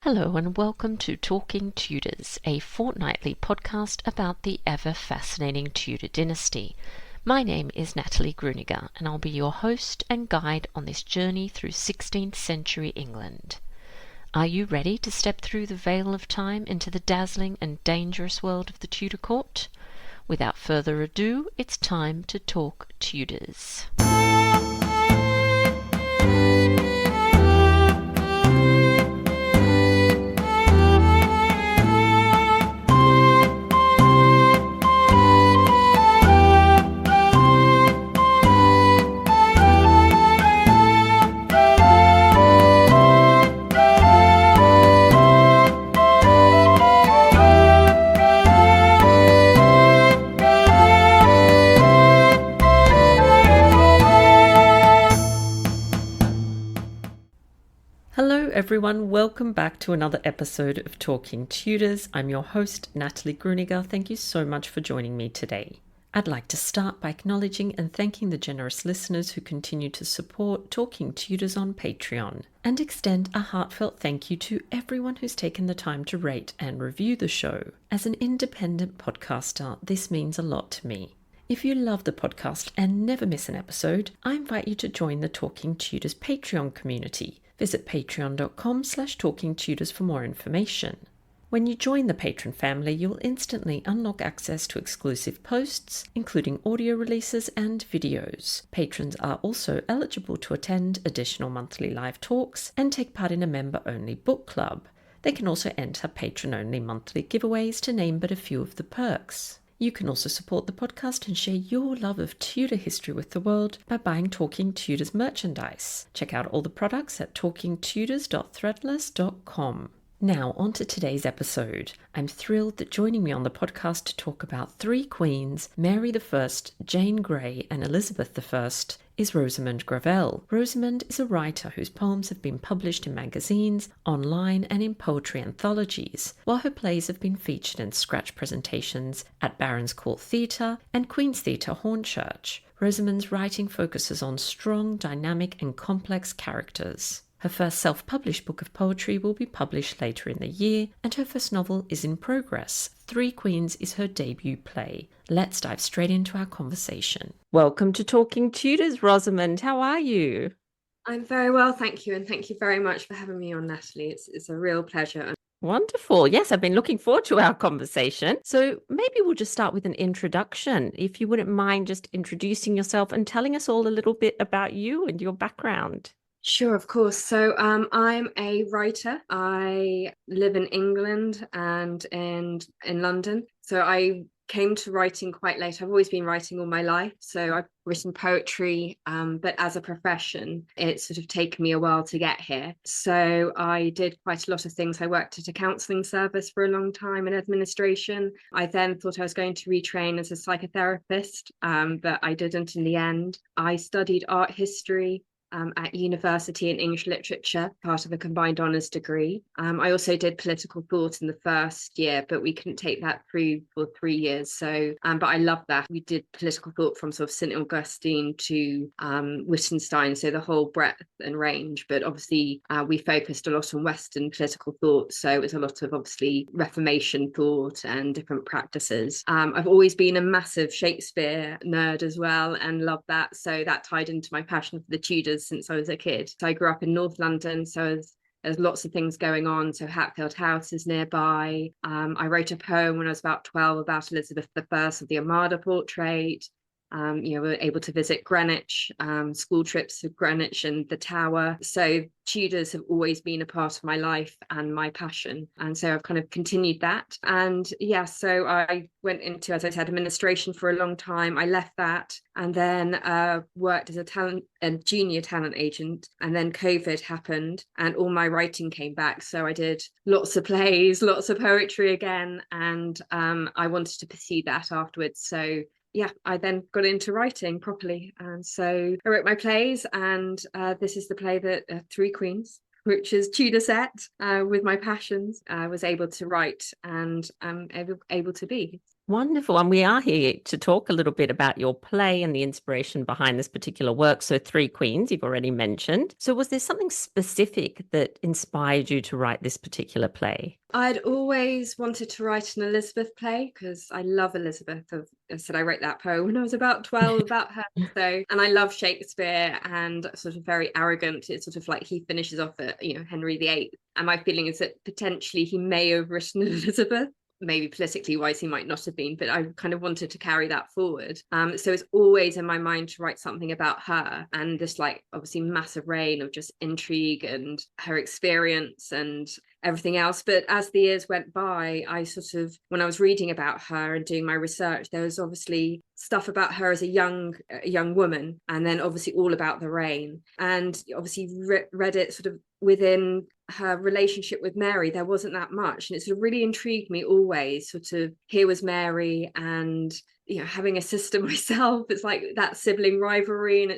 Hello and welcome to Talking Tudors, a fortnightly podcast about the ever-fascinating Tudor dynasty. My name is Natalie Grueninger and I'll be your host and guide on this journey through 16th century England. Are you ready to step through the veil of time into the dazzling and dangerous world of the Tudor court? Without further ado, it's time to talk Tudors. Hello everyone, welcome back to another episode of Talking Tudors. I'm your host, Natalie Grueninger. Thank you so much for joining me today. I'd like to start by acknowledging and thanking the generous listeners who continue to support Talking Tudors on Patreon, and extend a heartfelt thank you to everyone who's taken the time to rate and review the show. As an independent podcaster, this means a lot to me. If you love the podcast and never miss an episode, I invite you to join the Talking Tudors Patreon community. Visit patreon.com/talkingtudors for more information. When you join the patron family, you'll instantly unlock access to exclusive posts, including audio releases and videos. Patrons are also eligible to attend additional monthly live talks and take part in a member-only book club. They can also enter patron-only monthly giveaways, to name but a few of the perks. You can also support the podcast and share your love of Tudor history with the world by buying Talking Tudors merchandise. Check out all the products at talkingtudors.threadless.com. Now, on to today's episode. I'm thrilled that joining me on the podcast to talk about three queens, Mary I, Jane Grey, and Elizabeth I, is Rosamund Gravelle. Rosamund is a writer whose poems have been published in magazines, online, and in poetry anthologies, while her plays have been featured in scratch presentations at Barons Court Theatre and Queen's Theatre, Hornchurch. Rosamund's writing focuses on strong, dynamic, and complex characters. Her first self-published book of poetry will be published later in the year, and her first novel is in progress. Three Queens is her debut play. Let's dive straight into our conversation. Welcome to Talking Tudors, Rosamund. How are you? I'm very well, thank you, and thank you very much for having me on, Natalie. It's a real pleasure. Wonderful. Yes, I've been looking forward to our conversation. So maybe we'll just start with an introduction. If you wouldn't mind just introducing yourself and telling us all a little bit about you and your background. Sure, of course. So I'm a writer. I live in England and in London. So I came to writing quite late. I've always been writing all my life. So I've written poetry, but as a profession, it's sort of taken me a while to get here. So I did quite a lot of things. I worked at a counselling service for a long time in administration. I then thought I was going to retrain as a psychotherapist, but I didn't in the end. I studied art history at university in English literature, part of a combined honours degree. I also did political thought in the first year, but we couldn't take that through for 3 years. So, but I loved that. We did political thought from sort of St. Augustine to Wittgenstein, so the whole breadth and range. But obviously, we focused a lot on Western political thought. So it was a lot of obviously Reformation thought and different practices. I've always been a massive Shakespeare nerd as well and loved that. So that tied into my passion for the Tudors since I was a kid. So I grew up in North London, so there's lots of things going on. So Hatfield House is nearby. I wrote a poem when I was about 12 about Elizabeth I of the Armada portrait. We were able to visit Greenwich, school trips to Greenwich and the Tower. So Tudors have always been a part of my life and my passion. And so I've kind of continued that. And yeah, so I went into, as I said, administration for a long time. I left that and then worked as a junior talent agent. And then COVID happened and all my writing came back. So I did lots of plays, lots of poetry again. And I wanted to pursue that afterwards. So yeah, I then got into writing properly. And so I wrote my plays, and this is the play that Three Queens, which is Tudor set with my passions, I was able to write and able to be. Wonderful. And we are here to talk a little bit about your play and the inspiration behind this particular work. So, Three Queens, you've already mentioned. So, was there something specific that inspired you to write this particular play? I'd always wanted to write an Elizabeth play because I love Elizabeth. I said I wrote that poem when I was about 12 about her. So, and I love Shakespeare and sort of very arrogant. It's sort of like he finishes off at, Henry VIII. And my feeling is that potentially he may have written Elizabeth. Maybe politically wise he might not have been, but I kind of wanted to carry that forward. So it's always in my mind to write something about her and this like obviously massive reign of just intrigue and her experience and everything else. But as the years went by, I sort of, when I was reading about her and doing my research, there was obviously stuff about her as a young woman, and then obviously all about the reign, and obviously read it sort of within her relationship with Mary. There wasn't that much, and it sort of really intrigued me always. Sort of, here was Mary, and having a sister myself, it's like that sibling rivalry, and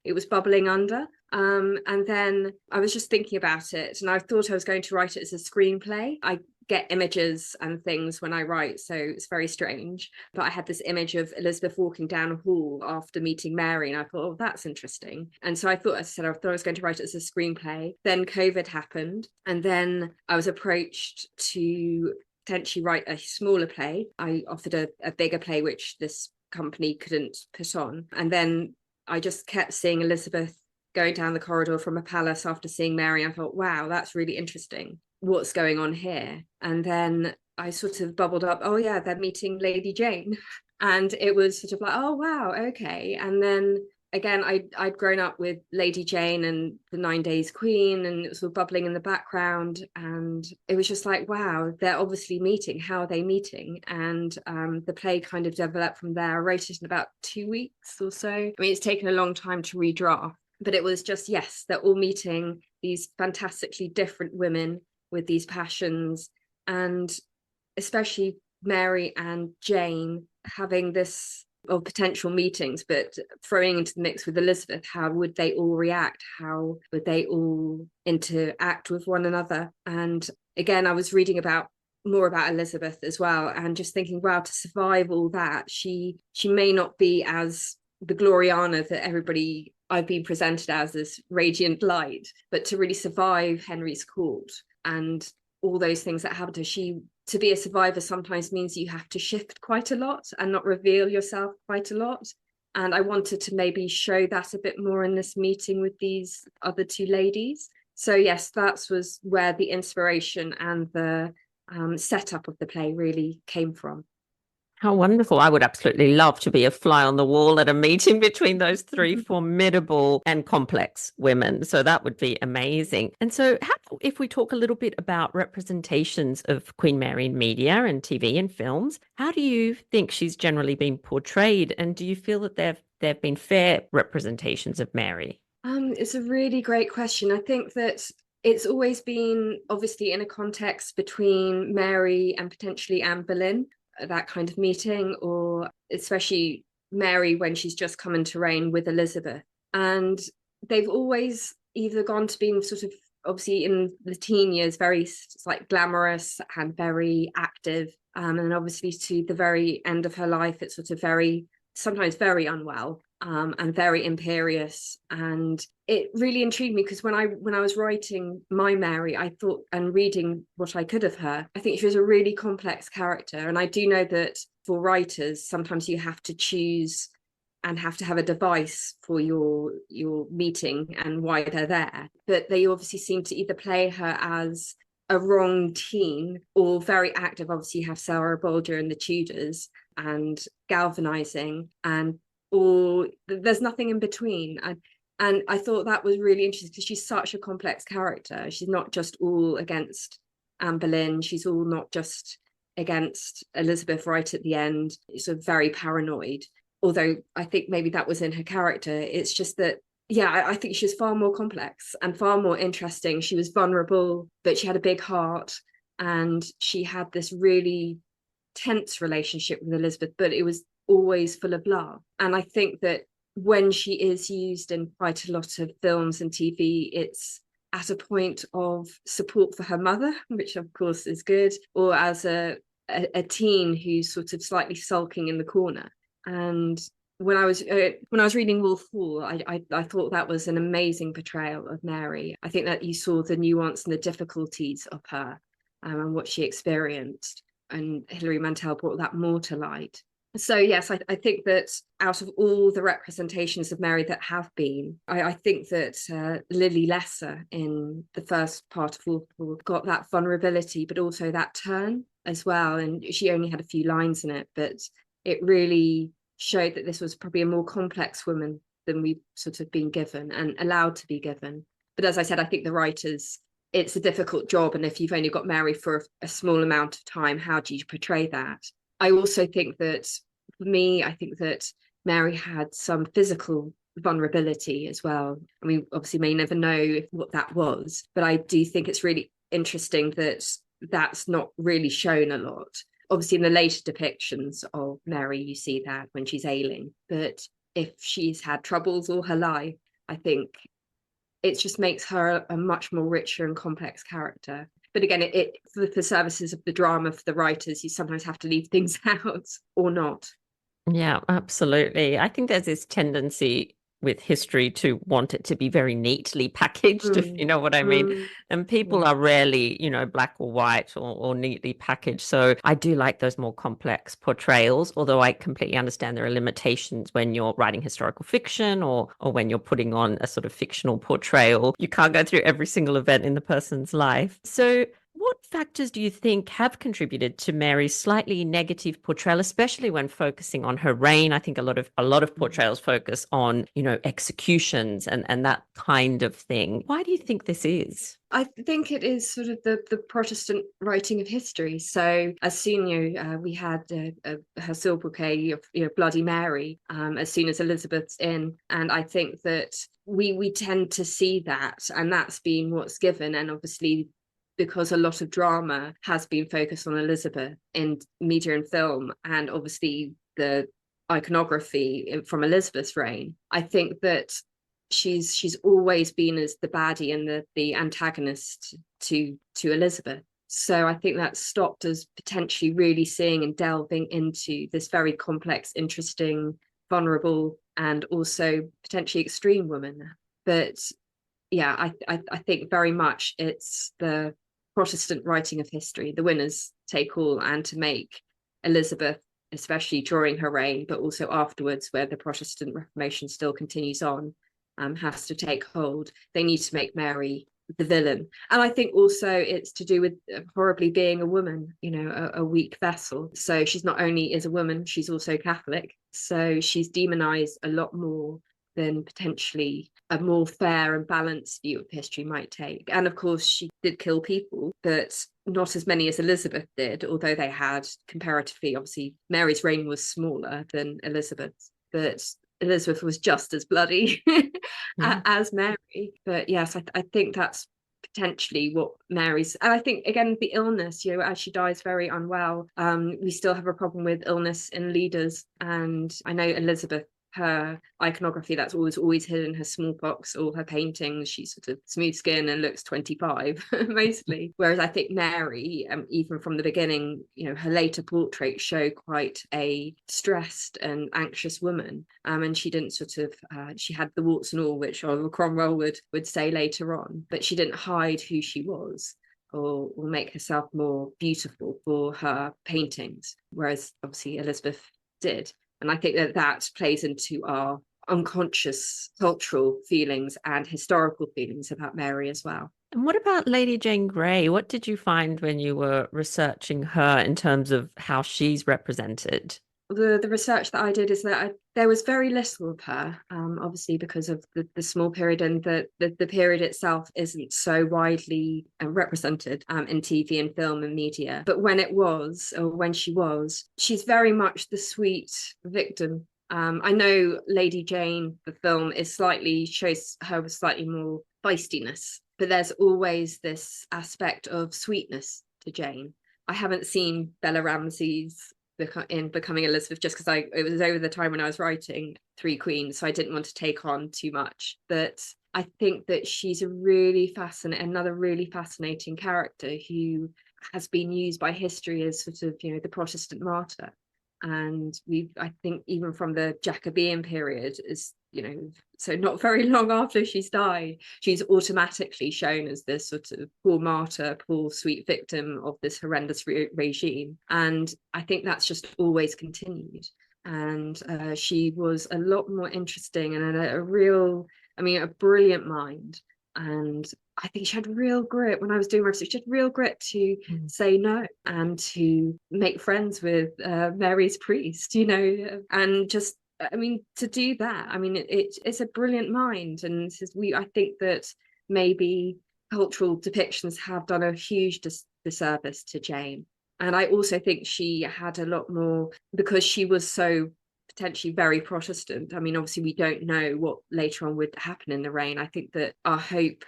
it was bubbling under. And then I was just thinking about it, and I thought I was going to write it as a screenplay. I get images and things when I write, so it's very strange. But I had this image of Elizabeth walking down a hall after meeting Mary, and I thought, oh, that's interesting. And so I thought I was going to write it as a screenplay. Then COVID happened, and then I was approached to potentially write a smaller play. I offered a bigger play, which this company couldn't put on. And then I just kept seeing Elizabeth going down the corridor from a palace after seeing Mary. I thought, wow, that's really interesting. What's going on here? And then I sort of bubbled up, oh yeah, they're meeting Lady Jane. And it was sort of like, oh wow, okay. And then again, I'd grown up with Lady Jane and the 9 Days Queen, and it was all bubbling in the background. And it was just like, wow, they're obviously meeting. How are they meeting? And the play kind of developed from there. I wrote it in about 2 weeks or so. I mean, it's taken a long time to redraft, but it was just, yes, they're all meeting these fantastically different women with these passions, and especially Mary and Jane having this of potential meetings, but throwing into the mix with Elizabeth, how would they all react? How would they all interact with one another? And again, I was reading more about Elizabeth as well, and just thinking, wow, to survive all that, she may not be as the Gloriana that everybody I've been presented as this radiant light, but to really survive Henry's court and all those things that happened to her, to be a survivor sometimes means you have to shift quite a lot and not reveal yourself quite a lot. And I wanted to maybe show that a bit more in this meeting with these other two ladies. So yes, that was where the inspiration and the setup of the play really came from. How wonderful. I would absolutely love to be a fly on the wall at a meeting between those three formidable and complex women. So that would be amazing. And so if we talk a little bit about representations of Queen Mary in media and TV and films, how do you think she's generally been portrayed? And do you feel that there've been fair representations of Mary? It's a really great question. I think that it's always been obviously in a context between Mary and potentially Anne Boleyn, that kind of meeting, or especially Mary when she's just come into reign with Elizabeth. And they've always either gone to being sort of, obviously in the teen years, very like glamorous and very active. And obviously to the very end of her life, it's sort of sometimes very unwell. And very imperious, and it really intrigued me because when I was writing my Mary, I thought, and reading what I could of her, I think she was a really complex character. And I do know that for writers, sometimes you have to choose and have to have a device for your meeting and why they're there. But they obviously seem to either play her as a wrong teen or very active. Obviously, you have Sarah Bolger and the Tudors, and galvanizing, and or there's nothing in between. And I thought that was really interesting because she's such a complex character. She's not just all against Anne Boleyn. She's all not just against Elizabeth right at the end. Sort of very paranoid. Although I think maybe that was in her character. It's just that, yeah, I think she's far more complex and far more interesting. She was vulnerable, but she had a big heart, and she had this really tense relationship with Elizabeth, but it was always full of love. And I think that when she is used in quite a lot of films and TV, it's at a point of support for her mother, which of course is good, or as a a teen who's sort of slightly sulking in the corner. And when I was reading Wolf Hall, I thought that was an amazing portrayal of Mary. I think that you saw the nuance and the difficulties of her, and what she experienced, and Hilary Mantel brought that more to light. So yes, I think that out of all the representations of Mary that have been, I think that Lily Lesser in the first part of Wolf Hall got that vulnerability, but also that turn as well. And she only had a few lines in it, but it really showed that this was probably a more complex woman than we've sort of been given and allowed to be given. But as I said, I think the writers, it's a difficult job. And if you've only got Mary for a small amount of time, how do you portray that? I also think that, for me, I think that Mary had some physical vulnerability as well. I mean, obviously may never know what that was, but I do think it's really interesting that that's not really shown a lot. Obviously in the later depictions of Mary, you see that when she's ailing, but if she's had troubles all her life, I think it just makes her a much more richer and complex character. But again, it for the services of the drama, for the writers, you sometimes have to leave things out or not. Yeah, absolutely. I think there's this tendency with history to want it to be very neatly packaged, if you know what I mean. And people Yeah. are rarely, black or white or neatly packaged. So I do like those more complex portrayals, although I completely understand there are limitations when you're writing historical fiction or when you're putting on a sort of fictional portrayal. You can't go through every single event in the person's life. So what factors do you think have contributed to Mary's slightly negative portrayal, especially when focusing on her reign? I think a lot of portrayals focus on, executions and that kind of thing. Why do you think this is? I think it is sort of the Protestant writing of history. So as soon we had her sobriquet of Bloody Mary, as soon as Elizabeth's in, and I think that we tend to see that, and that's been what's given, and obviously because a lot of drama has been focused on Elizabeth in media and film, and obviously the iconography from Elizabeth's reign, I think that she's always been as the baddie and the antagonist to Elizabeth. So I think that stopped us potentially really seeing and delving into this very complex, interesting, vulnerable, and also potentially extreme woman. But yeah, I think very much it's the Protestant writing of history, the winners take all, and to make Elizabeth, especially during her reign, but also afterwards, where the Protestant Reformation still continues on, has to take hold. They need to make Mary the villain. And I think also it's to do with horribly being a woman, a weak vessel. So she's not only is a woman, she's also Catholic. So she's demonized a lot more than potentially a more fair and balanced view of history might take. And of course, she did kill people, but not as many as Elizabeth did, although they had comparatively, obviously, Mary's reign was smaller than Elizabeth's, but Elizabeth was just as bloody as Mary. But yes, I think that's potentially what Mary's, and I think again the illness, as she dies very unwell, we still have a problem with illness in leaders. And I know Elizabeth, her iconography, that's always hidden her smallpox, all her paintings, she's sort of smooth skin and looks 25 mostly, whereas I think Mary, even from the beginning, her later portraits show quite a stressed and anxious woman, and she didn't sort of she had the warts and all, which Oliver Cromwell would say later on, but she didn't hide who she was or make herself more beautiful for her paintings, whereas obviously Elizabeth did. And I think that plays into our unconscious cultural feelings and historical feelings about Mary as well. And what about Lady Jane Grey? What did you find when you were researching her in terms of how she's represented? The research that I did is that there was very little of her, obviously because of the small period, and the period itself isn't so widely represented in TV and film and media. But when it was, or when she's very much the sweet victim. I know Lady Jane, the film, shows her with slightly more feistiness, but there's always this aspect of sweetness to Jane. I haven't seen Bella Ramsey's in Becoming Elizabeth, just because it was over the time when I was writing Three Queens, so I didn't want to take on too much. But I think that she's another really fascinating character who has been used by history as sort of, the Protestant martyr. And I think even from the Jacobean period, is, so not very long after she's died, she's automatically shown as this sort of poor martyr, poor sweet victim of this horrendous regime. And I think that's just always continued. And she was a lot more interesting and a brilliant mind. And I think she had real grit. When I was doing my research, she had real grit to say no and to make friends with Mary's priest, and just, to do that. It's a brilliant mind. And I think that maybe cultural depictions have done a huge disservice to Jane. And I also think she had a lot more, because she was so potentially very Protestant. Obviously we don't know what later on would happen in the reign. I think that our hope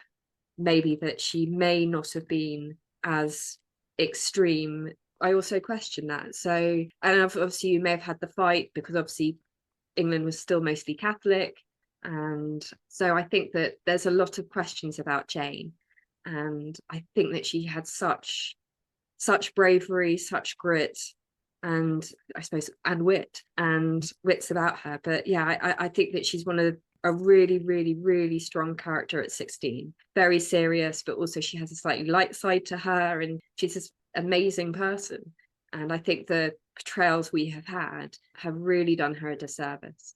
maybe that she may not have been as extreme. I also question that. So, and obviously you may have had the fight, because obviously England was still mostly Catholic. And so I think that there's a lot of questions about Jane. And I think that she had such bravery, such grit, and I suppose and wits about her. But yeah, I think that she's one of a really, really, really strong character at 16. Very serious, but also she has a slightly light side to her, and she's this amazing person. And I think the portrayals we have had have really done her a disservice.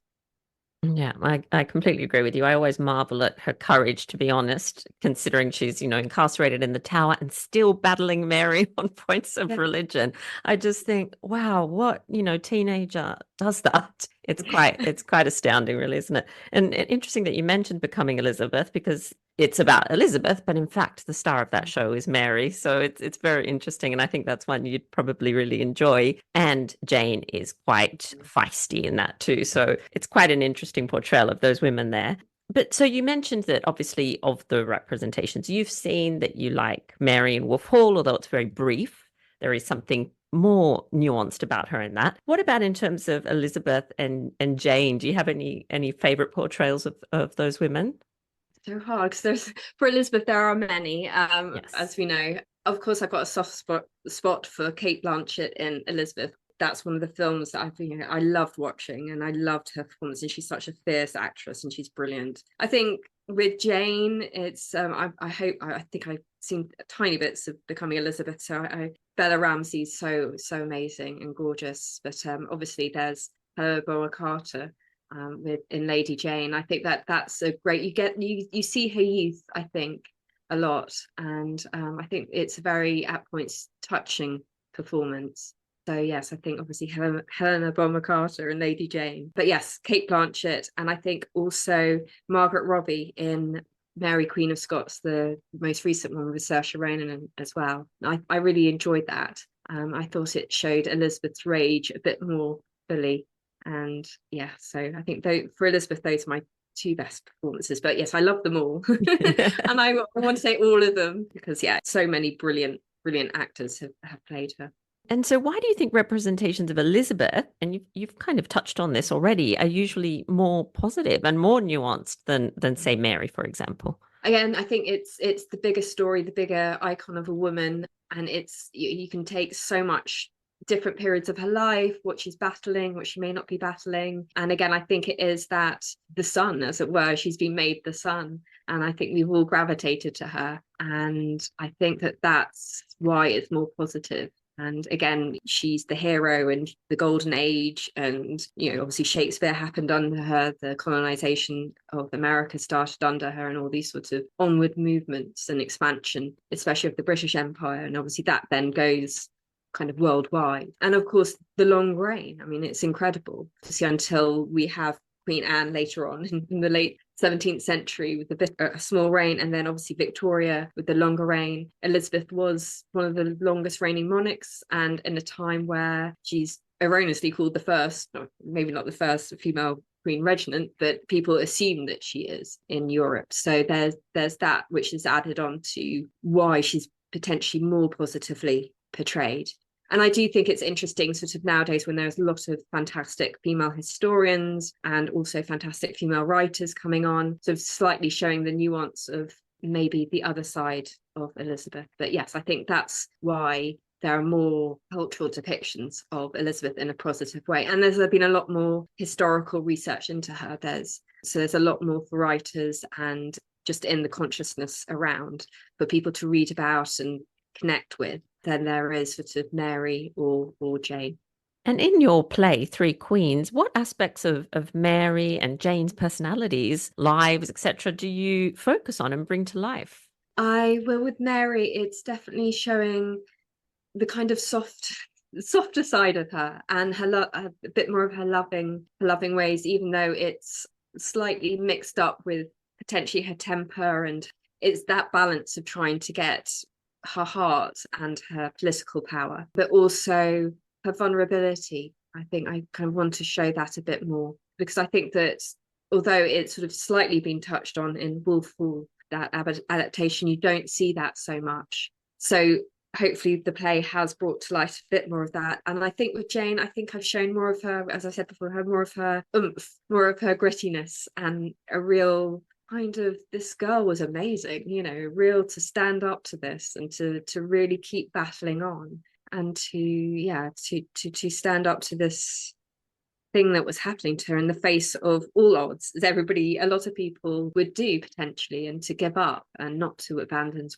Yeah, I completely agree with you. I always marvel at her courage, to be honest, considering she's, incarcerated in the Tower and still battling Mary on points of religion. I just think, wow, what, teenager does that? It's quite astounding, really, isn't it? And interesting that you mentioned Becoming Elizabeth, because it's about Elizabeth, but in fact, the star of that show is Mary. So it's very interesting. And I think that's one you'd probably really enjoy. And Jane is quite feisty in that too. So it's quite an interesting portrayal of those women there. But so you mentioned that obviously of the representations, you've seen that you like Mary in Wolf Hall, although it's very brief. There is something more nuanced about her in that. What about in terms of Elizabeth and Jane? Do you have any favorite portrayals of those women? So hard, because for Elizabeth there are many, Yes. as we know. Of course, I've got a soft spot for Kate Blanchett in Elizabeth. That's one of the films that I loved watching, and I loved her performance. And she's such a fierce actress, and she's brilliant. I think with Jane, it's I think I've seen tiny bits of Becoming Elizabeth. So Bella Ramsey's so amazing and gorgeous, but obviously there's Helena Bonham Carter in Lady Jane. I think that's a great, you see her youth, I think, a lot. And I think it's a very, at points, touching performance. So yes, I think obviously Helena Bonham Carter and Lady Jane. But yes, Kate Blanchett, and I think also Margaret Robbie in Mary Queen of Scots, the most recent one with Saoirse Ronan as well. I really enjoyed that. I thought it showed Elizabeth's rage a bit more fully. And yeah, so I think for Elizabeth, those are my two best performances. But yes, I love them all. And I want to say all of them, because yeah, so many brilliant actors have played her. And so why do you think representations of Elizabeth, and you've kind of touched on this already, are usually more positive and more nuanced than say Mary, for example? Again, I think it's the bigger story, the bigger icon of a woman, and it's you can take so much different periods of her life, what she's battling, what she may not be battling. And again, I think it is that the sun, as it were, she's been made the sun. And I think we've all gravitated to her. And I think that's why it's more positive. And again, she's the hero and the golden age. And, obviously Shakespeare happened under her. The colonization of America started under her, and all these sorts of onward movements and expansion, especially of the British Empire. And obviously that then goes kind of worldwide. And of course, the long reign. It's incredible to see, until we have Queen Anne later on in the late 17th century with a small reign, and then obviously Victoria with the longer reign. Elizabeth was one of the longest reigning monarchs, and in a time where she's erroneously called the first, maybe not the first female queen regnant, but people assume that she is in Europe. So there's that, which is added on to why she's potentially more positively portrayed. And I do think it's interesting sort of nowadays, when there's a lot of fantastic female historians and also fantastic female writers coming on, sort of slightly showing the nuance of maybe the other side of Elizabeth. But yes, I think that's why there are more cultural depictions of Elizabeth in a positive way. And there's been a lot more historical research into her. There's a lot more for writers and just in the consciousness around for people to read about and connect with than there is sort of Mary or Jane. And in your play, Three Queens, what aspects of Mary and Jane's personalities, lives, etc., do you focus on and bring to life? Well, with Mary, it's definitely showing the kind of softer side of her and a bit more of her loving ways, even though it's slightly mixed up with potentially her temper, and it's that balance of trying to get her heart and her political power, but also her vulnerability. I think I kind of want to show that a bit more, because I think that although it's sort of slightly been touched on in Wolf Hall, that adaptation, you don't see that so much. So hopefully the play has brought to light a bit more of that. And I think with Jane, I think I've shown more of her, as I said before, more of her oomph, more of her grittiness, and a real kind of, this girl was amazing, real to stand up to this and to really keep battling on, and to stand up to this thing that was happening to her in the face of all odds, as a lot of people would do potentially, and to give up and not to abandon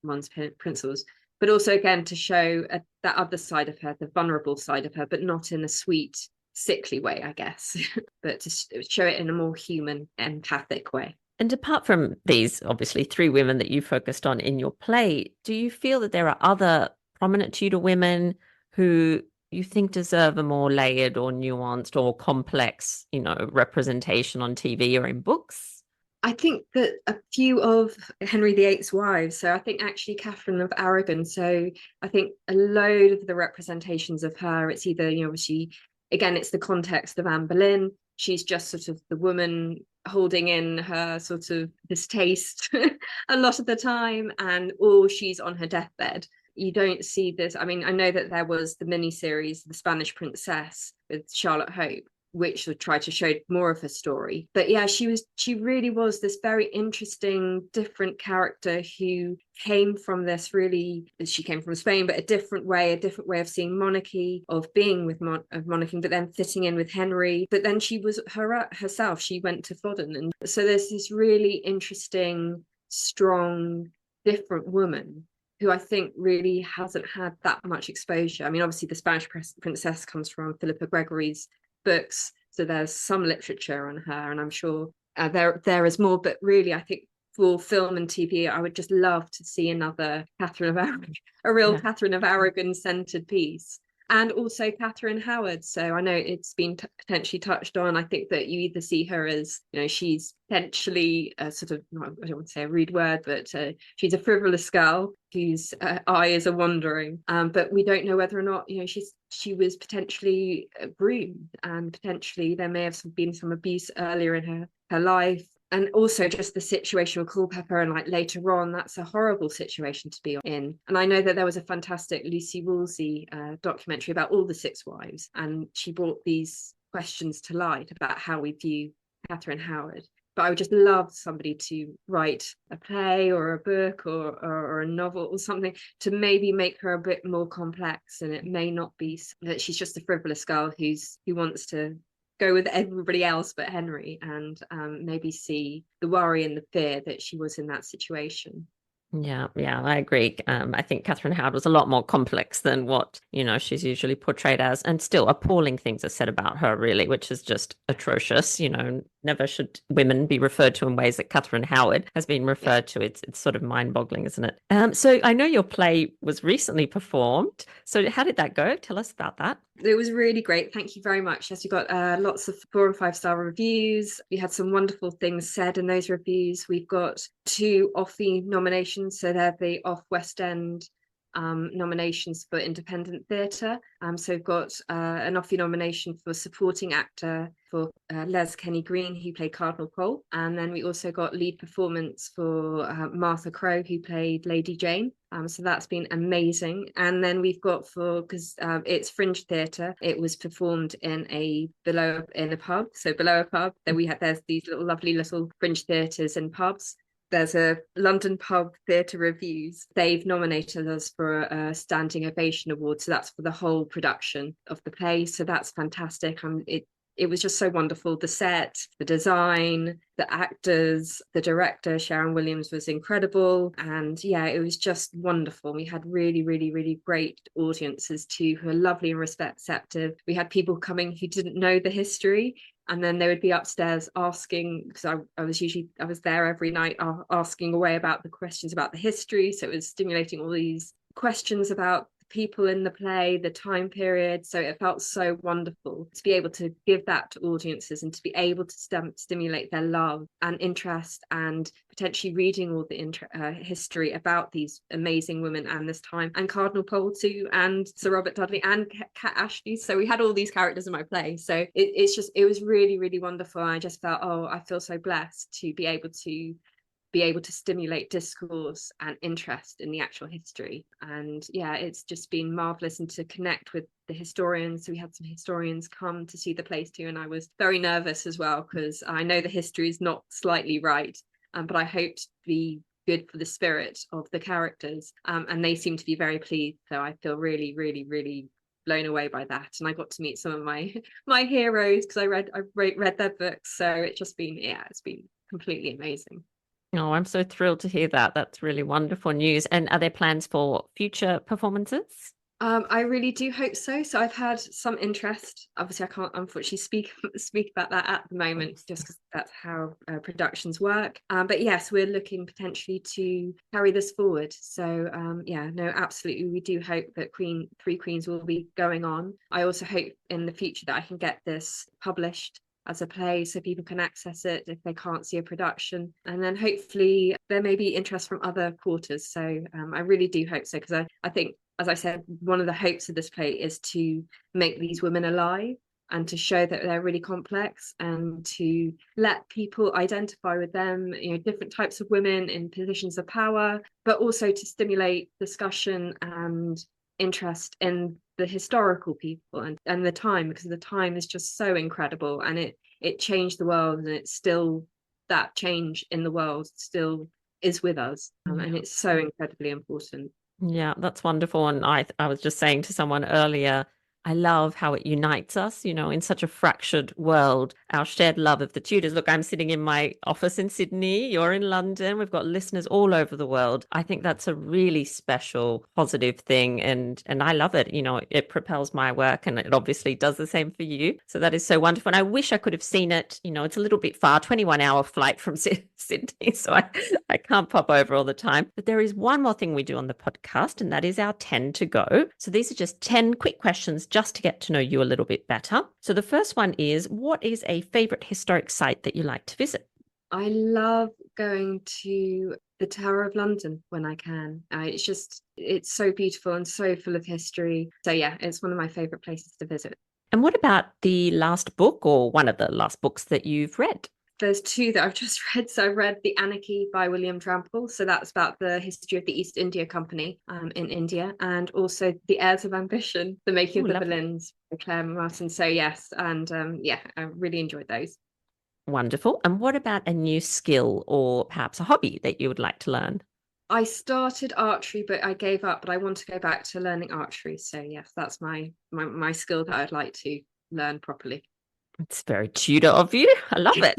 one's principles, but also again to show that other side of her, the vulnerable side of her, but not in a sweet, sickly way, I guess, but to show it in a more human, empathic way. And apart from these, obviously, three women that you focused on in your play, do you feel that there are other prominent Tudor women who you think deserve a more layered or nuanced or complex, representation on TV or in books? I think that a few of Henry VIII's wives, so I think actually Catherine of Aragon, so I think a load of the representations of her, it's either, it's the context of Anne Boleyn, she's just sort of the woman holding in her sort of distaste a lot of the time, or she's on her deathbed. You don't see this. I mean, I know that there was the miniseries, The Spanish Princess with Charlotte Hope, which would try to show more of her story. But yeah, she really was this very interesting, different character who came from she came from Spain, but a different way of seeing monarchy, of being with monarchy, but then fitting in with Henry. But then she was herself, she went to Flodden. And so there's this really interesting, strong, different woman who I think really hasn't had that much exposure. I mean, obviously the Spanish Princess comes from Philippa Gregory's books, so there's some literature on her, and I'm sure there is more, but really I think for film and TV I would just love to see another Catherine of Aragon, a real Catherine of Aragon centered piece. And also Catherine Howard. So I know it's been potentially touched on. I think that you either see her as, she's potentially a sort of, I don't want to say a rude word, but she's a frivolous girl whose eyes are wandering. But we don't know whether or not, she was potentially groomed, and potentially there may have been some abuse earlier in her life. And also just the situation with Culpeper, and like later on, that's a horrible situation to be in. And I know that there was a fantastic Lucy Woolsey documentary about all the six wives, and she brought these questions to light about how we view Catherine Howard. But I would just love somebody to write a play or a book or a novel or something to maybe make her a bit more complex. And it may not be that she's just a frivolous girl who wants to go with everybody else but Henry, and maybe see the worry and the fear that she was in that situation. Yeah, I agree. I think Catherine Howard was a lot more complex than what, she's usually portrayed as, and still appalling things are said about her, really, which is just atrocious. Never should women be referred to in ways that Catherine Howard has been referred to. It's sort of mind-boggling, isn't it? So I know your play was recently performed. So how did that go? Tell us about that. It was really great. Thank you very much. Yes, we got lots of 4 and 5-star reviews. We had some wonderful things said in those reviews. We've got 2 Offie nominations. So they're the Off West End nominations for independent theatre. So we've got an Offie nomination for supporting actor for Les Kenny Green, who played Cardinal Cole. And then we also got lead performance for Martha Crowe, who played Lady Jane. So that's been amazing. And then we've got because it's fringe theatre, it was performed in a pub. So below a pub, there's these lovely little fringe theatres and pubs. there's a London pub theatre reviews. They've nominated us for a standing ovation award. So that's for the whole production of the play. So that's fantastic. It was just so wonderful. The set, the design, the actors, the director, Sharon Williams, was incredible. And yeah, it was just wonderful. We had really, really, really great audiences too, who are lovely and receptive. We had people coming who didn't know the history, and then they would be upstairs asking, because I was there every night asking away about the questions about the history. So it was stimulating all these questions about people in the play, the time period. So it felt so wonderful to be able to give that to audiences and to be able to stimulate their love and interest, and potentially reading all the history about these amazing women and this time, and Cardinal Pole too, and Sir Robert Dudley and Cat Ashley. So we had all these characters in my play. So it was really, really wonderful. I just felt, oh, I feel so blessed to be able to stimulate discourse and interest in the actual history. And yeah, it's just been marvelous, and to connect with the historians. So we had some historians come to see the place too, and I was very nervous as well, because I know the history is not slightly right, but I hoped to be good for the spirit of the characters, and they seem to be very pleased. So I feel really, really, really blown away by that, and I got to meet some of my heroes, because I read their books. So it's been completely amazing. Oh, I'm so thrilled to hear that. That's really wonderful news. And are there plans for future performances? I really do hope so. So I've had some interest. Obviously, I can't unfortunately speak about that at the moment, just because that's how productions work. But yes, we're looking potentially to carry this forward. So yeah, no, absolutely, we do hope that Three Queens will be going on. I also hope in the future that I can get this published as a play, so people can access it if they can't see a production, and then hopefully there may be interest from other quarters. So I really do hope so, because I think, as I said, one of the hopes of this play is to make these women alive, and to show that they're really complex, and to let people identify with them, different types of women in positions of power, but also to stimulate discussion and interest in the historical people and the time, because the time is just so incredible, and it changed the world, and it's still, that change in the world still is with us, and it's so incredibly important. Yeah, that's wonderful. And I was just saying to someone earlier, I love how it unites us, in such a fractured world, our shared love of the Tudors. Look, I'm sitting in my office in Sydney, you're in London, we've got listeners all over the world. I think that's a really special, positive thing. And I love it. It propels my work, and it obviously does the same for you. So that is so wonderful. And I wish I could have seen it. It's a little bit far, 21-hour flight from Sydney. So I can't pop over all the time. But there is one more thing we do on the podcast, and that is our 10 to go. So these are just 10 quick questions just to get to know you a little bit better. So the first one is, what is a favorite historic site that you like to visit? I love going to the Tower of London when I can. It's so beautiful and so full of history. So yeah, it's one of my favorite places to visit. And what about the last book, or one of the last books that you've read? There's two that I've just read. So I read The Anarchy by William Trample. So that's about the history of the East India Company in India, and also The Heirs of Ambition, The Making of the Boleyn's by Claire Martin. So yes, and yeah, I really enjoyed those. Wonderful. And what about a new skill or perhaps a hobby that you would like to learn? I started archery, but I gave up. But I want to go back to learning archery. So yes, that's my skill that I'd like to learn properly. It's very Tudor of you. I love it.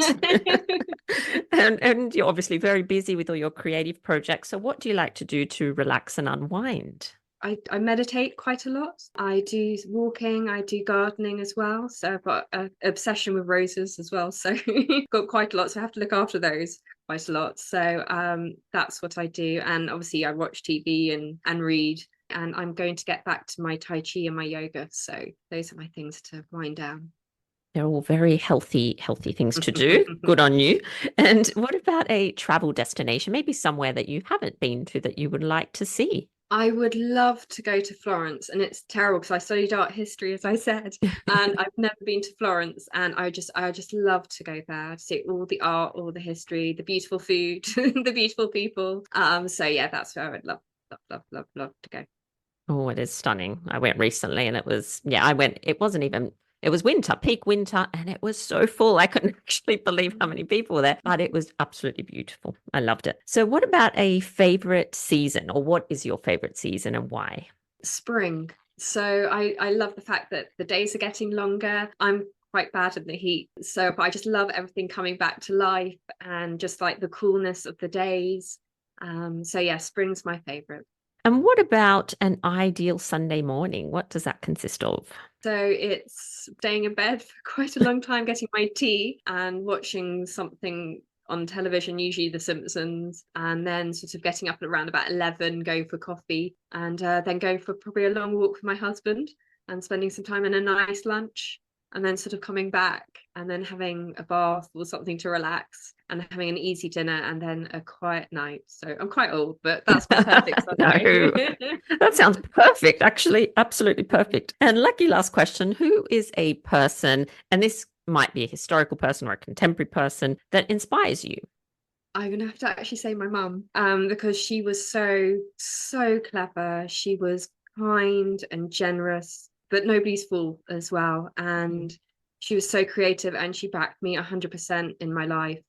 And you're obviously very busy with all your creative projects. So what do you like to do to relax and unwind? I meditate quite a lot. I do walking, I do gardening as well. So I've got an obsession with roses as well. So got quite a lot. So I have to look after those quite a lot. So that's what I do. And obviously I watch TV and read. And I'm going to get back to my Tai Chi and my yoga. So those are my things to wind down. They're all very healthy things to do. Good on you. And what about a travel destination? Maybe somewhere that you haven't been to that you would like to see? I would love to go to Florence, and it's terrible because I studied art history, as I said, and I've never been to Florence, and I just love to go there to see all the art, all the history, the beautiful food, the beautiful people. So yeah, that's where I would love to go. Oh, it is stunning. I went recently, and it was, yeah, I went, it wasn't even It was winter, peak winter, and it was so full. I couldn't actually believe how many people were there, but it was absolutely beautiful. I loved it. So what about a favorite season, or what is your favorite season and why? Spring. So I love the fact that the days are getting longer. I'm quite bad at the heat. So but I just love everything coming back to life and just like the coolness of the days. So yeah, spring's my favorite. And what about an ideal Sunday morning? What does that consist of? So it's staying in bed for quite a long time, getting my tea and watching something on television, usually The Simpsons, and then sort of getting up at around about 11, going for coffee, and then going for probably a long walk with my husband and spending some time in a nice lunch, and then sort of coming back and then having a bath or something to relax and having an easy dinner and then a quiet night. So I'm quite old, but that's my perfect No, Sunday. that sounds perfect, actually, absolutely perfect. And lucky last question, who is a person, and this might be a historical person or a contemporary person, that inspires you? I'm gonna have to actually say my mum, because she was so clever. She was kind and generous, but nobody's fool as well. And she was so creative, and she backed me 100% in my life.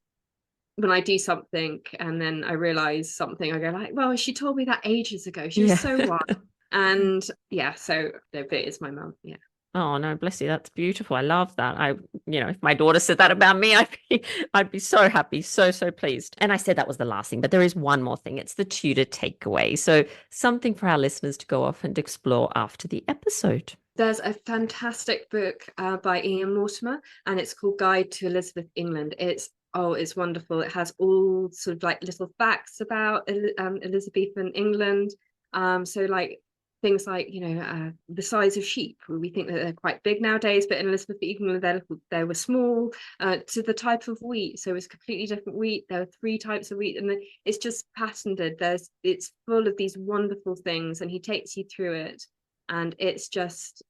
When I do something and then I realize something, I go like, "Well, she told me that ages ago. She was Yeah. so wise." And yeah, so no, but it's my mum. Yeah. Oh no, bless you. That's beautiful. I love that. If my daughter said that about me, I'd be so happy, so pleased. And I said that was the last thing, but there is one more thing. It's the Tudor takeaway. So something for our listeners to go off and explore after the episode. There's a fantastic book by Ian Mortimer, and it's called Guide to Elizabeth England. It's wonderful. It has all sort of like little facts about Elizabethan England. So like things like the size of sheep. We think that they're quite big nowadays, but in Elizabethan England they were small. To the type of wheat, so it's completely different wheat. There are 3 types of wheat, and it's just patented. It's full of these wonderful things, and he takes you through it, and it's just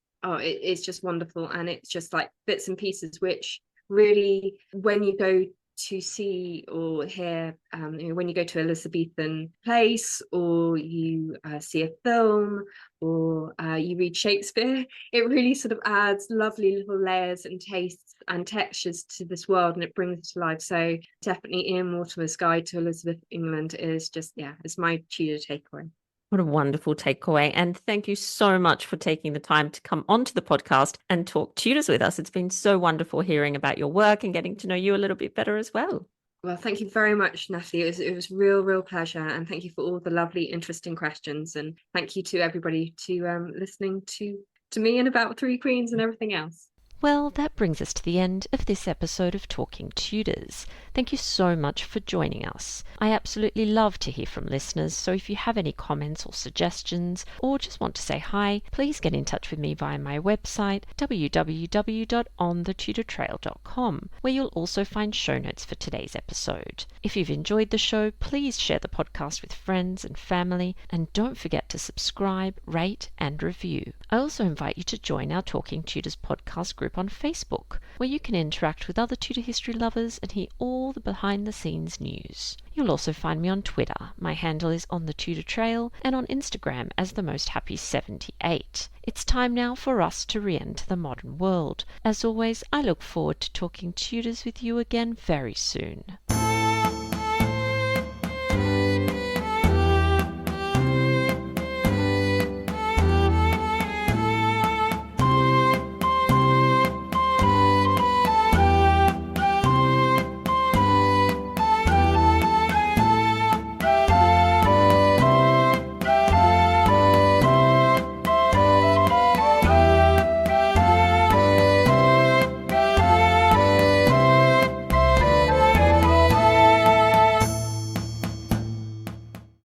wonderful. And it's just like bits and pieces which really, when you go to see or hear, when you go to Elizabethan place, or you see a film, or you read Shakespeare, it really sort of adds lovely little layers and tastes and textures to this world, and it brings it to life. So definitely Ian Mortimer's Guide to Elizabeth England is just, yeah, it's my Tudor takeaway. What a wonderful takeaway. And thank you so much for taking the time to come onto the podcast and talk Tudors with us. It's been so wonderful hearing about your work and getting to know you a little bit better as well. Well, thank you very much, Natalie. It was real pleasure, and thank you for all the lovely, interesting questions, and thank you to everybody to listening to me and about Three Queens and everything else. Well, that brings us to the end of this episode of Talking Tudors. Thank you so much for joining us. I absolutely love to hear from listeners, so if you have any comments or suggestions, or just want to say hi, please get in touch with me via my website, www.onthetudortrail.com, where you'll also find show notes for today's episode. If you've enjoyed the show, please share the podcast with friends and family, and don't forget to subscribe, rate, and review. I also invite you to join our Talking Tudors podcast group on Facebook, where you can interact with other Tudor history lovers and hear all the behind-the-scenes news. You'll also find me on Twitter. My handle is On The Tudor Trail, and on Instagram as The Most Happy 78. It's time now for us to re-enter the modern world. As always, I look forward to talking Tudors with you again very soon.